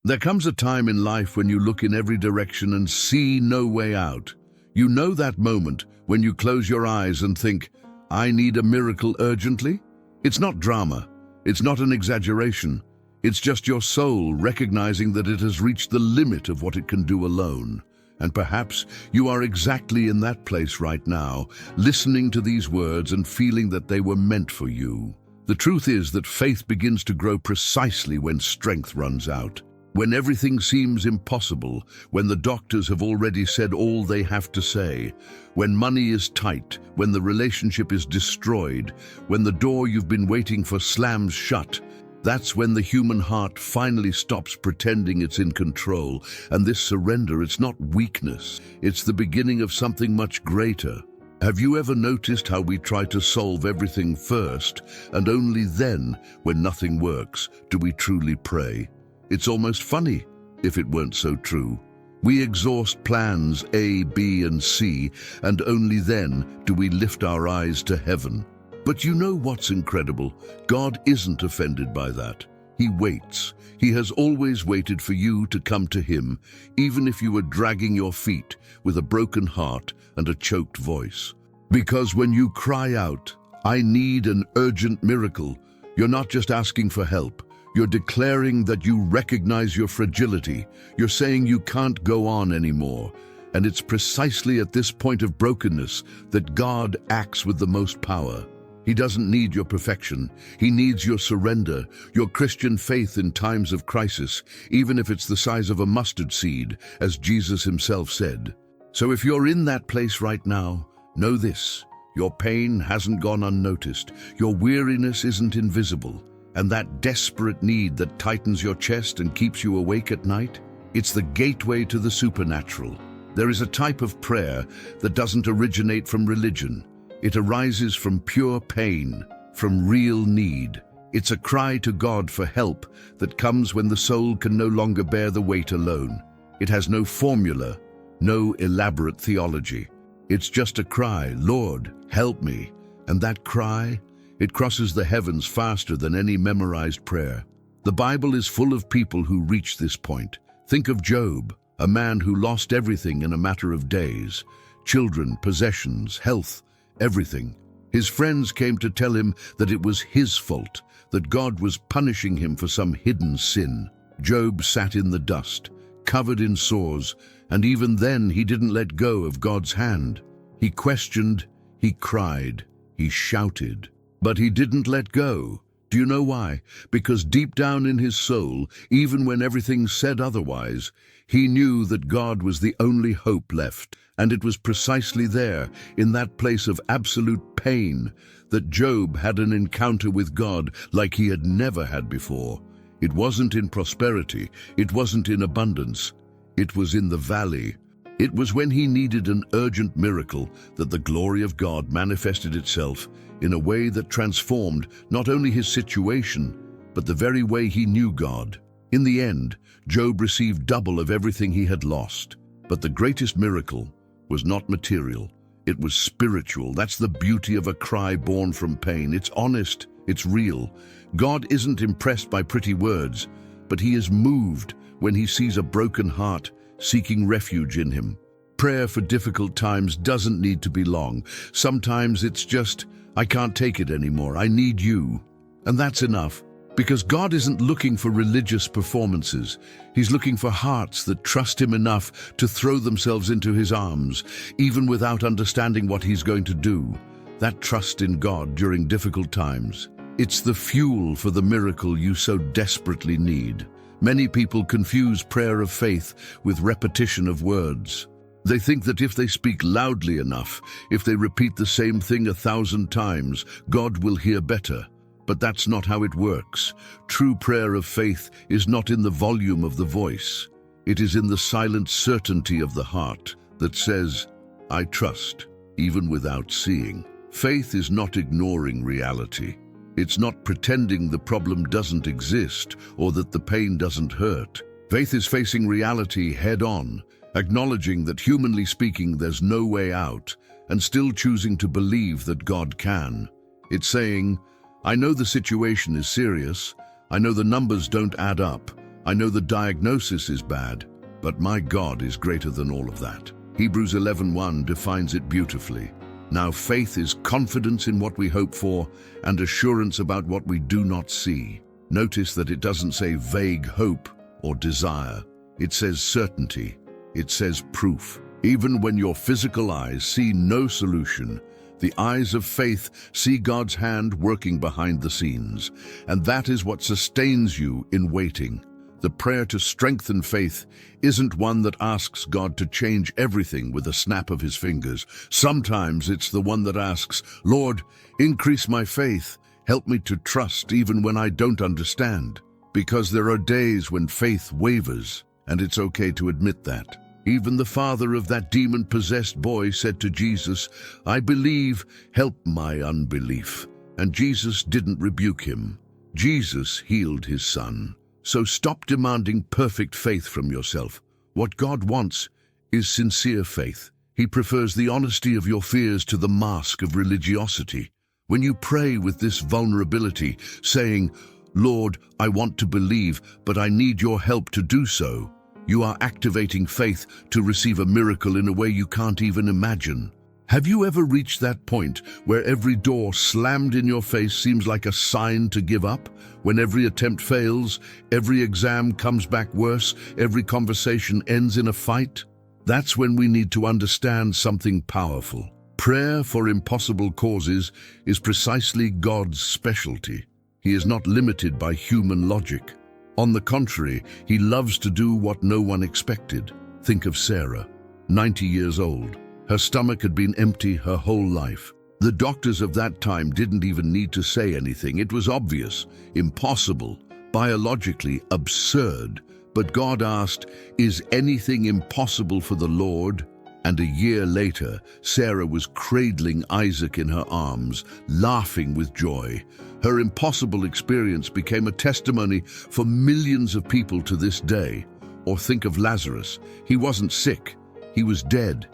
There comes a time in life when you look in every direction and see no way out. You know that moment when you close your eyes and think, I need a miracle urgently? It's not drama. It's not an exaggeration. It's just your soul recognizing that it has reached the limit of what it can do alone. And perhaps you are exactly in that place right now, listening to these words and feeling that they were meant for you. The truth is that faith begins to grow precisely when strength runs out. When everything seems impossible, when the doctors have already said all they have to say, when money is tight, when the relationship is destroyed, when the door you've been waiting for slams shut, that's when the human heart finally stops pretending it's in control. And this surrender, it's not weakness, it's the beginning of something much greater. Have you ever noticed how we try to solve everything first, and only then, when nothing works, do we truly pray? It's almost funny, if it weren't so true. We exhaust plans A, B, and C, and only then do we lift our eyes to heaven. But you know what's incredible? God isn't offended by that. He waits. He has always waited for you to come to Him, even if you were dragging your feet with a broken heart and a choked voice. Because when you cry out, I need an urgent miracle, you're not just asking for help. You're declaring that you recognize your fragility. You're saying you can't go on anymore. And it's precisely at this point of brokenness that God acts with the most power. He doesn't need your perfection. He needs your surrender, your Christian faith in times of crisis, even if it's the size of a mustard seed, as Jesus Himself said. So if you're in that place right now, know this: your pain hasn't gone unnoticed. Your weariness isn't invisible. And that desperate need that tightens your chest and keeps you awake at night, it's the gateway to the supernatural. There is a type of prayer that doesn't originate from religion. It arises from pure pain, from real need. It's a cry to God for help that comes when the soul can no longer bear the weight alone. It has no formula, no elaborate theology. It's just a cry, Lord, help me. And that cry, it crosses the heavens faster than any memorized prayer. The Bible is full of people who reach this point. Think of Job, a man who lost everything in a matter of days. Children, possessions, health, everything. His friends came to tell him that it was his fault, that God was punishing him for some hidden sin. Job sat in the dust, covered in sores, and even then he didn't let go of God's hand. He questioned, he cried, he shouted. But he didn't let go. Do you know why? Because deep down in his soul, even when everything said otherwise, he knew that God was the only hope left. And it was precisely there, in that place of absolute pain, that Job had an encounter with God like he had never had before. It wasn't in prosperity, it wasn't in abundance, it was in the valley. It was when he needed an urgent miracle that the glory of God manifested itself in a way that transformed not only his situation, but the very way he knew God. In the end, Job received double of everything he had lost. But the greatest miracle was not material, it was spiritual. That's the beauty of a cry born from pain. It's honest, it's real. God isn't impressed by pretty words, but He is moved when He sees a broken heart seeking refuge in Him. Prayer for difficult times doesn't need to be long. Sometimes it's just, I can't take it anymore, I need you. And that's enough, because God isn't looking for religious performances. He's looking for hearts that trust Him enough to throw themselves into His arms, even without understanding what He's going to do. That trust in God during difficult times, it's the fuel for the miracle you so desperately need. Many people confuse prayer of faith with repetition of words. They think that if they speak loudly enough, if they repeat the same thing 1,000 times, God will hear better. But that's not how it works. True prayer of faith is not in the volume of the voice. It is in the silent certainty of the heart that says, I trust, even without seeing. Faith is not ignoring reality. It's not pretending the problem doesn't exist or that the pain doesn't hurt. Faith is facing reality head-on, acknowledging that humanly speaking there's no way out, and still choosing to believe that God can. It's saying, I know the situation is serious, I know the numbers don't add up, I know the diagnosis is bad, but my God is greater than all of that. Hebrews 11:1 defines it beautifully. Now faith is confidence in what we hope for and assurance about what we do not see. Notice that it doesn't say vague hope or desire. It says certainty. It says proof. Even when your physical eyes see no solution, the eyes of faith see God's hand working behind the scenes, and that is what sustains you in waiting. The prayer to strengthen faith isn't one that asks God to change everything with a snap of his fingers. Sometimes it's the one that asks, Lord, increase my faith. Help me to trust even when I don't understand. Because there are days when faith wavers, and it's okay to admit that. Even the father of that demon-possessed boy said to Jesus, I believe, help my unbelief. And Jesus didn't rebuke him. Jesus healed his son. So stop demanding perfect faith from yourself. What God wants is sincere faith. He prefers the honesty of your fears to the mask of religiosity. When you pray with this vulnerability, saying, Lord, I want to believe, but I need your help to do so, you are activating faith to receive a miracle in a way you can't even imagine. Have you ever reached that point where every door slammed in your face seems like a sign to give up? When every attempt fails, every exam comes back worse, every conversation ends in a fight? That's when we need to understand something powerful. Prayer for impossible causes is precisely God's specialty. He is not limited by human logic. On the contrary, he loves to do what no one expected. Think of Sarah, 90 years old. Her stomach had been empty her whole life. The doctors of that time didn't even need to say anything. It was obvious, impossible, biologically absurd. But God asked, is anything impossible for the Lord? And a year later, Sarah was cradling Isaac in her arms, laughing with joy. Her impossible experience became a testimony for millions of people to this day. Or think of Lazarus. He wasn't sick. He was dead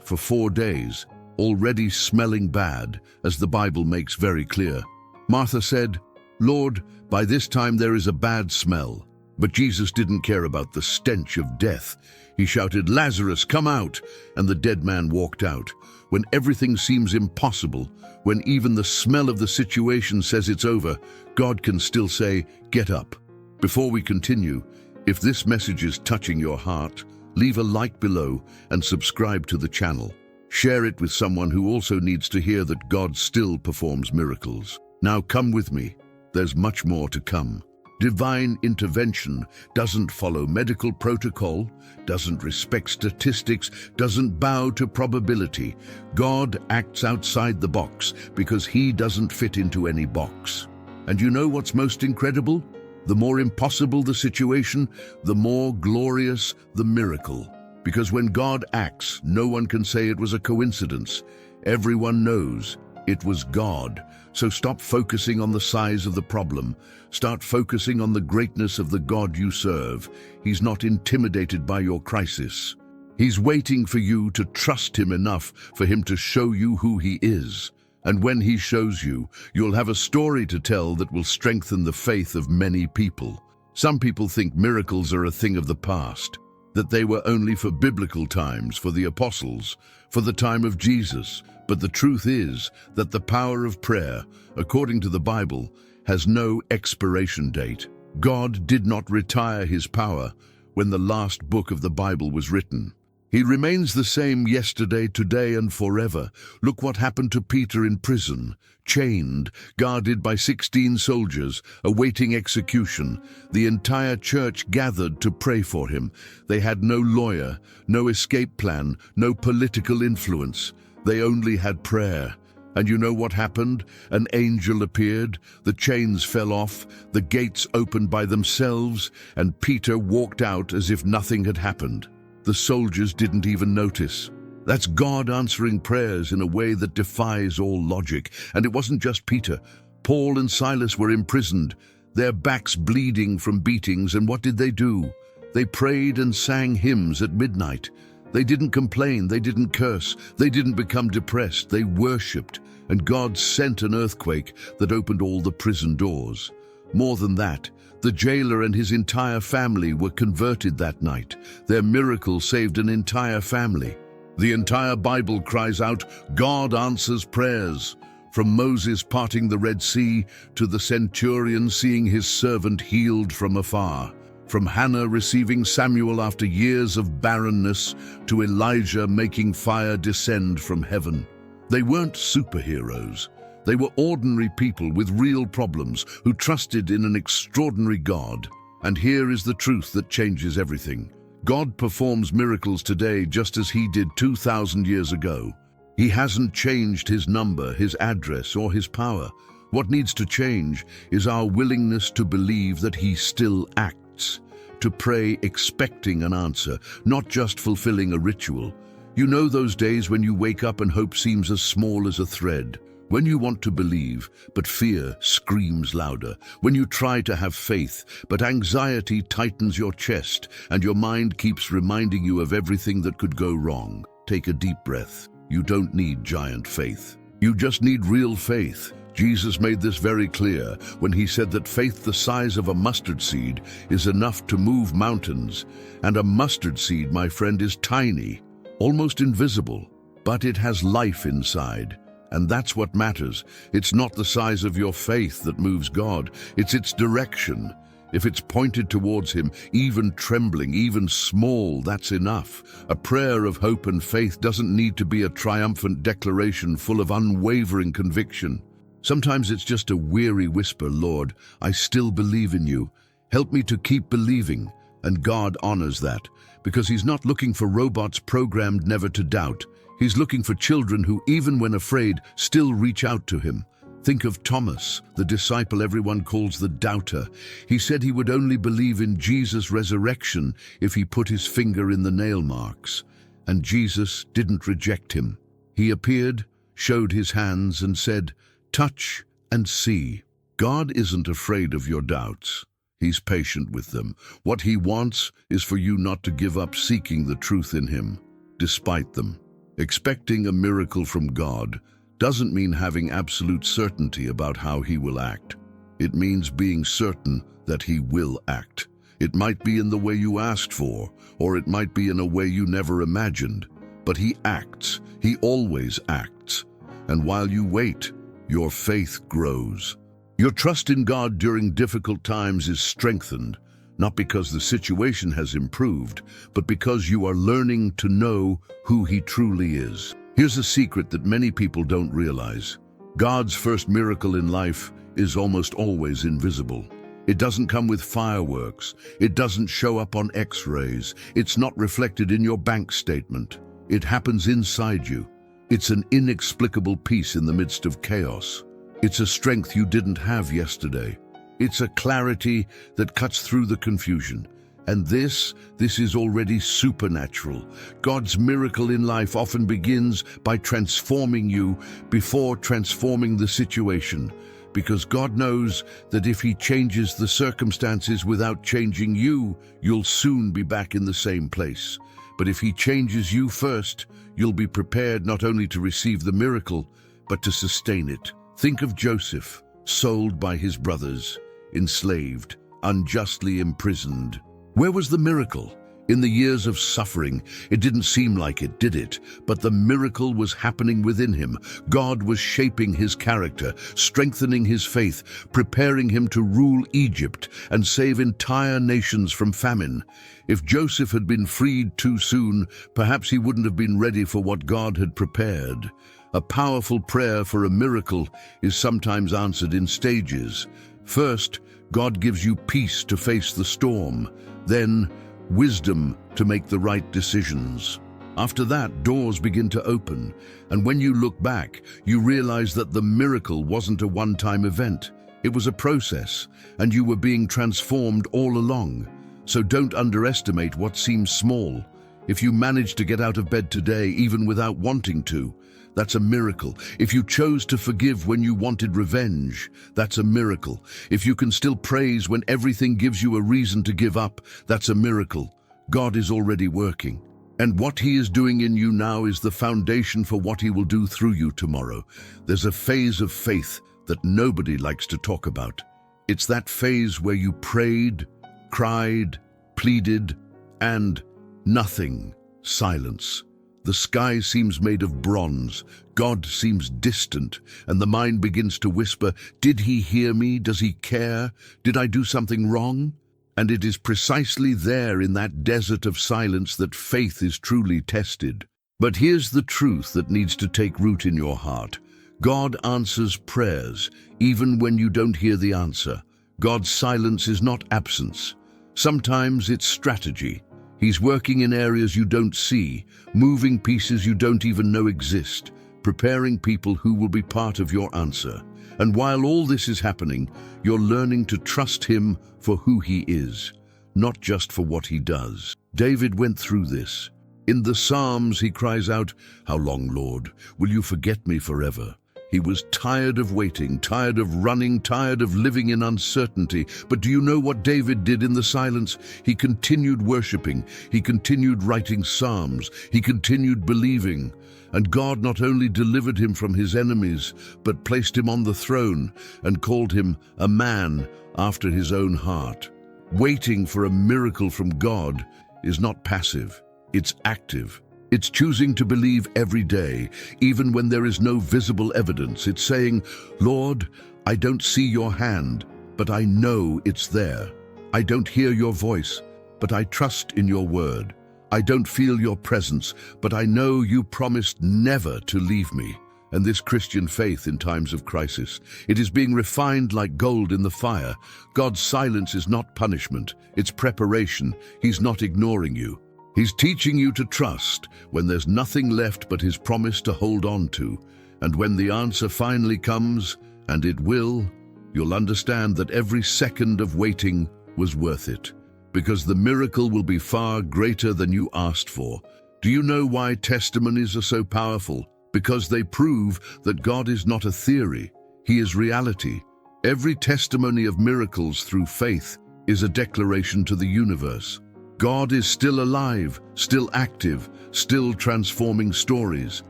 for 4 days, already smelling bad, as the Bible makes very clear. Martha said, Lord, by this time there is a bad smell. But Jesus didn't care about the stench of death. He shouted, Lazarus, come out! And the dead man walked out. When everything seems impossible, when even the smell of the situation says it's over, God can still say, get up. Before we continue, if this message is touching your heart, leave a like below and subscribe to the channel. Share it with someone who also needs to hear that God still performs miracles. Now come with me. There's much more to come. Divine intervention doesn't follow medical protocol, doesn't respect statistics, doesn't bow to probability. God acts outside the box because he doesn't fit into any box. And you know what's most incredible? The more impossible the situation, the more glorious the miracle. Because when God acts, no one can say it was a coincidence. Everyone knows it was God. So stop focusing on the size of the problem. Start focusing on the greatness of the God you serve. He's not intimidated by your crisis. He's waiting for you to trust him enough for him to show you who he is. And when he shows you, you'll have a story to tell that will strengthen the faith of many people. Some people think miracles are a thing of the past, that they were only for biblical times, for the apostles, for the time of Jesus. But the truth is that the power of prayer, according to the Bible, has no expiration date. God did not retire his power when the last book of the Bible was written. He remains the same yesterday, today, and forever. Look what happened to Peter in prison, chained, guarded by 16 soldiers, awaiting execution. The entire church gathered to pray for him. They had no lawyer, no escape plan, no political influence. They only had prayer. And you know what happened? An angel appeared, the chains fell off, the gates opened by themselves, and Peter walked out as if nothing had happened. The soldiers didn't even notice. That's God answering prayers in a way that defies all logic. And it wasn't just Peter. Paul and Silas were imprisoned, their backs bleeding from beatings, and what did they do? They prayed and sang hymns at midnight. They didn't complain, they didn't curse, they didn't become depressed, they worshipped, and God sent an earthquake that opened all the prison doors. More than that, The jailer and his entire family were converted that night. Their miracle saved an entire family. The entire Bible cries out, God answers prayers. From Moses parting the Red Sea to the centurion seeing his servant healed from afar. From Hannah receiving Samuel after years of barrenness to Elijah making fire descend from heaven. They weren't superheroes. They were ordinary people with real problems who trusted in an extraordinary God. And here is the truth that changes everything. God performs miracles today just as he did 2,000 years ago. He hasn't changed his number, his address, or his power. What needs to change is our willingness to believe that he still acts, to pray expecting an answer, not just fulfilling a ritual. You know those days when you wake up and hope seems as small as a thread. When you want to believe, but fear screams louder. When you try to have faith, but anxiety tightens your chest and your mind keeps reminding you of everything that could go wrong. Take a deep breath. You don't need giant faith. You just need real faith. Jesus made this very clear when he said that faith the size of a mustard seed is enough to move mountains. And a mustard seed, my friend, is tiny, almost invisible, but it has life inside. And that's what matters. It's not the size of your faith that moves God, it's its direction. If it's pointed towards him, even trembling, even small, that's enough. A prayer of hope and faith doesn't need to be a triumphant declaration full of unwavering conviction. Sometimes it's just a weary whisper, Lord, I still believe in you. Help me to keep believing. And God honors that, because he's not looking for robots programmed never to doubt. He's looking for children who, even when afraid, still reach out to him. Think of Thomas, the disciple everyone calls the doubter. He said he would only believe in Jesus' resurrection if he put his finger in the nail marks. And Jesus didn't reject him. He appeared, showed his hands, and said, touch and see. God isn't afraid of your doubts. He's patient with them. What he wants is for you not to give up seeking the truth in him, despite them. Expecting a miracle from God doesn't mean having absolute certainty about how he will act. It means being certain that he will act. It might be in the way you asked for, or it might be in a way you never imagined. But he acts. He always acts. And while you wait, your faith grows. Your trust in God during difficult times is strengthened, not because the situation has improved, but because you are learning to know who he truly is. Here's a secret that many people don't realize. God's first miracle in life is almost always invisible. It doesn't come with fireworks. It doesn't show up on X-rays. It's not reflected in your bank statement. It happens inside you. It's an inexplicable peace in the midst of chaos. It's a strength you didn't have yesterday. It's a clarity that cuts through the confusion. And this is already supernatural. God's miracle in life often begins by transforming you before transforming the situation. Because God knows that if he changes the circumstances without changing you, you'll soon be back in the same place. But if he changes you first, you'll be prepared not only to receive the miracle, but to sustain it. Think of Joseph, sold by his brothers, enslaved, unjustly imprisoned. Where was the miracle? In the years of suffering, it didn't seem like it, did it? But the miracle was happening within him. God was shaping his character, strengthening his faith, preparing him to rule Egypt and save entire nations from famine. If Joseph had been freed too soon, perhaps he wouldn't have been ready for what God had prepared. A powerful prayer for a miracle is sometimes answered in stages. First, God gives you peace to face the storm. Then, wisdom to make the right decisions. After that, doors begin to open, and when you look back, you realize that the miracle wasn't a one-time event. It was a process, and you were being transformed all along. So don't underestimate what seems small. If you manage to get out of bed today, even without wanting to, that's a miracle. If you chose to forgive when you wanted revenge, that's a miracle. If you can still praise when everything gives you a reason to give up, that's a miracle. God is already working. And what he is doing in you now is the foundation for what he will do through you tomorrow. There's a phase of faith that nobody likes to talk about. It's that phase where you prayed, cried, pleaded, and nothing. Silence. The sky seems made of bronze, God seems distant, and the mind begins to whisper, "Did he hear me? Does he care? Did I do something wrong?" And it is precisely there in that desert of silence that faith is truly tested. But here's the truth that needs to take root in your heart. God answers prayers, even when you don't hear the answer. God's silence is not absence. Sometimes it's strategy. He's working in areas you don't see, moving pieces you don't even know exist, preparing people who will be part of your answer. And while all this is happening, you're learning to trust him for who he is, not just for what he does. David went through this. In the Psalms, he cries out, "How long, Lord? Will you forget me forever?" He was tired of waiting, tired of running, tired of living in uncertainty. But do you know what David did in the silence? He continued worshiping. He continued writing psalms. He continued believing. And God not only delivered him from his enemies, but placed him on the throne and called him a man after his own heart. Waiting for a miracle from God is not passive, it's active. It's choosing to believe every day, even when there is no visible evidence. It's saying, "Lord, I don't see your hand, but I know it's there. I don't hear your voice, but I trust in your word. I don't feel your presence, but I know you promised never to leave me." And this Christian faith in times of crisis, it is being refined like gold in the fire. God's silence is not punishment, it's preparation. He's not ignoring you. He's teaching you to trust when there's nothing left but his promise to hold on to. And when the answer finally comes, and it will, you'll understand that every second of waiting was worth it, because the miracle will be far greater than you asked for. Do you know why testimonies are so powerful? Because they prove that God is not a theory, he is reality. Every testimony of miracles through faith is a declaration to the universe. God is still alive, still active, still transforming stories.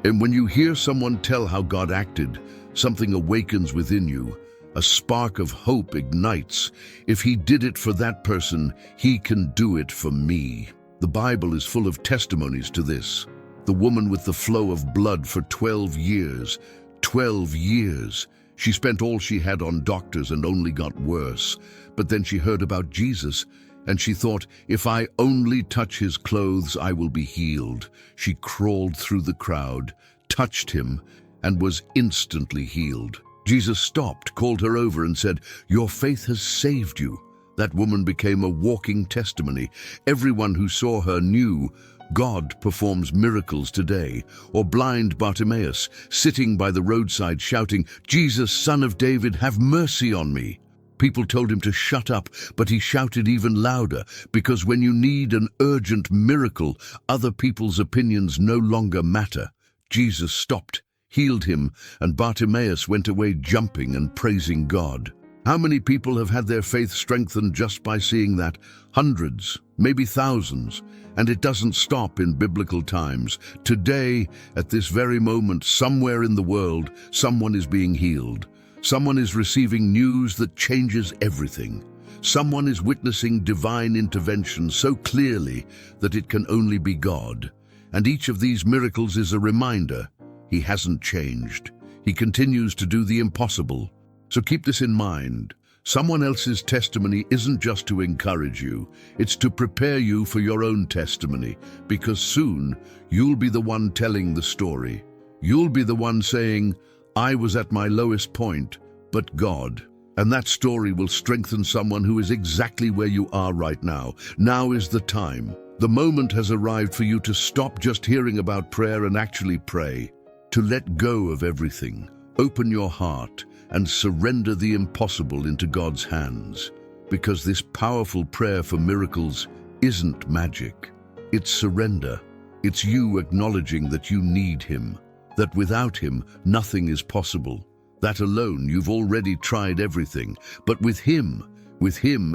And when you hear someone tell how God acted, something awakens within you. A spark of hope ignites. If he did it for that person, he can do it for me. The Bible is full of testimonies to this. The woman with the flow of blood for 12 years. 12 years. She spent all she had on doctors and only got worse. But then she heard about Jesus, and she thought, "If I only touch his clothes, I will be healed." She crawled through the crowd, touched him, and was instantly healed. Jesus stopped, called her over, and said, "Your faith has saved you." That woman became a walking testimony. Everyone who saw her knew God performs miracles today. Or blind Bartimaeus, sitting by the roadside shouting, "Jesus, Son of David, have mercy on me." People told him to shut up, but he shouted even louder, because when you need an urgent miracle, other people's opinions no longer matter. Jesus stopped, healed him, and Bartimaeus went away jumping and praising God. How many people have had their faith strengthened just by seeing that? Hundreds, maybe thousands. And it doesn't stop in biblical times. Today, at this very moment, somewhere in the world, someone is being healed. Someone is receiving news that changes everything. Someone is witnessing divine intervention so clearly that it can only be God. And each of these miracles is a reminder, he hasn't changed. He continues to do the impossible. So keep this in mind. Someone else's testimony isn't just to encourage you, it's to prepare you for your own testimony, because soon you'll be the one telling the story. You'll be the one saying, "I was at my lowest point, but God." And that story will strengthen someone who is exactly where you are right now. Now is the time. The moment has arrived for you to stop just hearing about prayer and actually pray, to let go of everything. Open your heart and surrender the impossible into God's hands, because this powerful prayer for miracles isn't magic. It's surrender. It's you acknowledging that you need him, that without him nothing is possible. That alone, you've already tried everything, but with him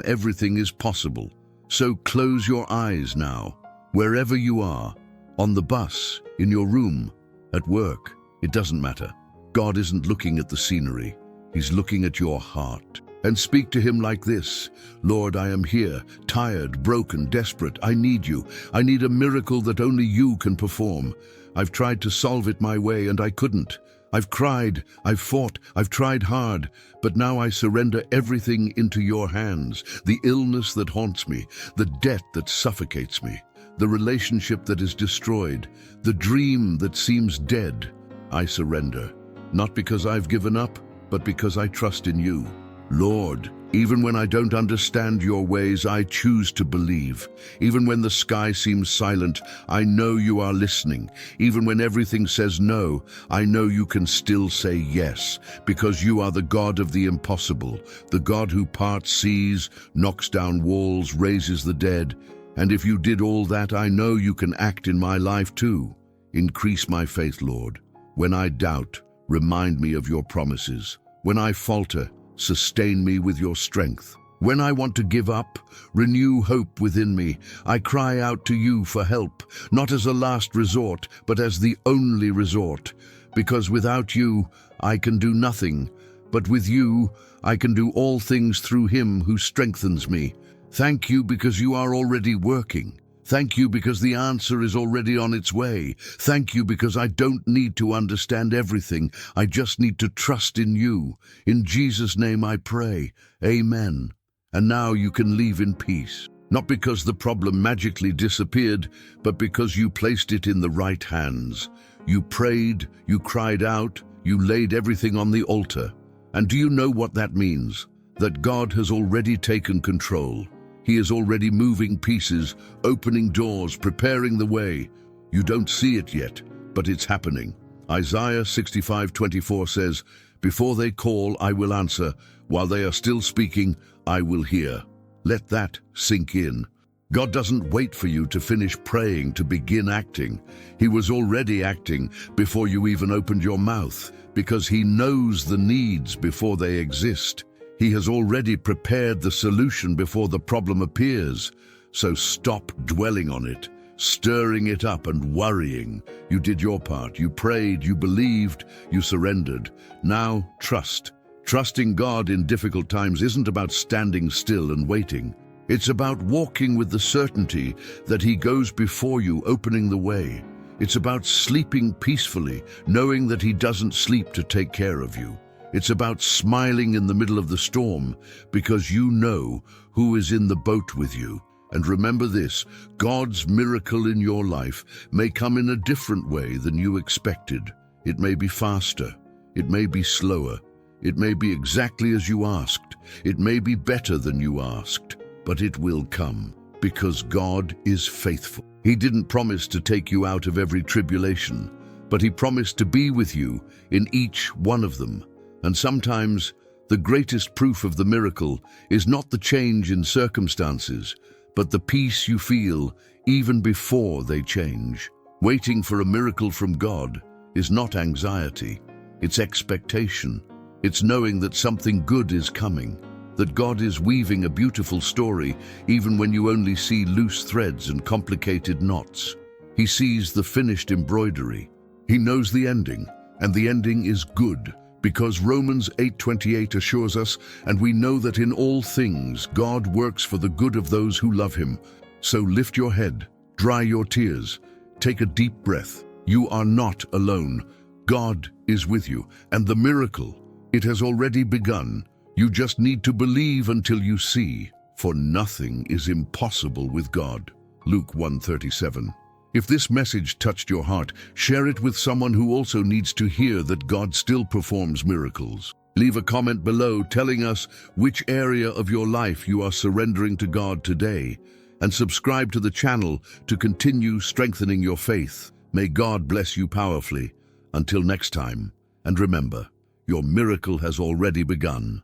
everything is possible. So close your eyes now, wherever you are, on the bus, in your room, at work, it doesn't matter. God isn't looking at the scenery. He's looking at your heart. and speak to him like this: Lord, I am here, tired, broken, desperate. I need you. I need a miracle that only you can perform. I've tried to solve it my way and I couldn't. I've cried, I've fought, I've tried hard, but now I surrender everything into your hands. The illness that haunts me, the debt that suffocates me, the relationship that is destroyed, the dream that seems dead. I surrender, not because I've given up, but because I trust in you. Lord, even when I don't understand your ways, I choose to believe. Even when the sky seems silent, I know you are listening. Even when everything says no, I know you can still say yes, because you are the God of the impossible, the God who parts seas, knocks down walls, raises the dead. And if you did all that, I know you can act in my life too. Increase my faith, Lord. When I doubt, remind me of your promises. When I falter, sustain me with your strength. When I want to give up, renew hope within me. I cry out to you for help, not as a last resort, but as the only resort. Because without you, I can do nothing. But with you, I can do all things through him who strengthens me. Thank you because you are already working. Thank you because the answer is already on its way. Thank you because I don't need to understand everything. I just need to trust in you. In Jesus' name I pray. Amen. And now you can leave in peace. Not because the problem magically disappeared, but because you placed it in the right hands. You prayed, you cried out, you laid everything on the altar. And do you know what that means? That God has already taken control. He is already moving pieces, opening doors, preparing the way. You don't see it yet, but it's happening. Isaiah 65:24 says, "Before they call, I will answer. While they are still speaking, I will hear." Let that sink in. God doesn't wait for you to finish praying to begin acting. He was already acting before you even opened your mouth, because he knows the needs before they exist. He has already prepared the solution before the problem appears. So stop dwelling on it, stirring it up and worrying. You did your part. You prayed, you believed, you surrendered. Now trust. Trusting God in difficult times isn't about standing still and waiting. It's about walking with the certainty that he goes before you, opening the way. It's about sleeping peacefully, knowing that he doesn't sleep to take care of you. It's about smiling in the middle of the storm because you know who is in the boat with you. And remember this, God's miracle in your life may come in a different way than you expected. It may be faster. It may be slower. It may be exactly as you asked. It may be better than you asked. But it will come because God is faithful. He didn't promise to take you out of every tribulation, but he promised to be with you in each one of them. And sometimes the greatest proof of the miracle is not the change in circumstances, but the peace you feel even before they change. Waiting for a miracle from God is not anxiety, it's expectation. It's knowing that something good is coming, that God is weaving a beautiful story even when you only see loose threads and complicated knots. He sees the finished embroidery. He knows the ending, and the ending is good. Because Romans 8:28 assures us, and we know that in all things God works for the good of those who love him. So lift your head, dry your tears, take a deep breath. You are not alone. God is with you, and the miracle, it has already begun. You just need to believe until you see, for nothing is impossible with God. Luke 1:37. If this message touched your heart, share it with someone who also needs to hear that God still performs miracles. Leave a comment below telling us which area of your life you are surrendering to God today, and subscribe to the channel to continue strengthening your faith. May God bless you powerfully. Until next time, and remember, your miracle has already begun.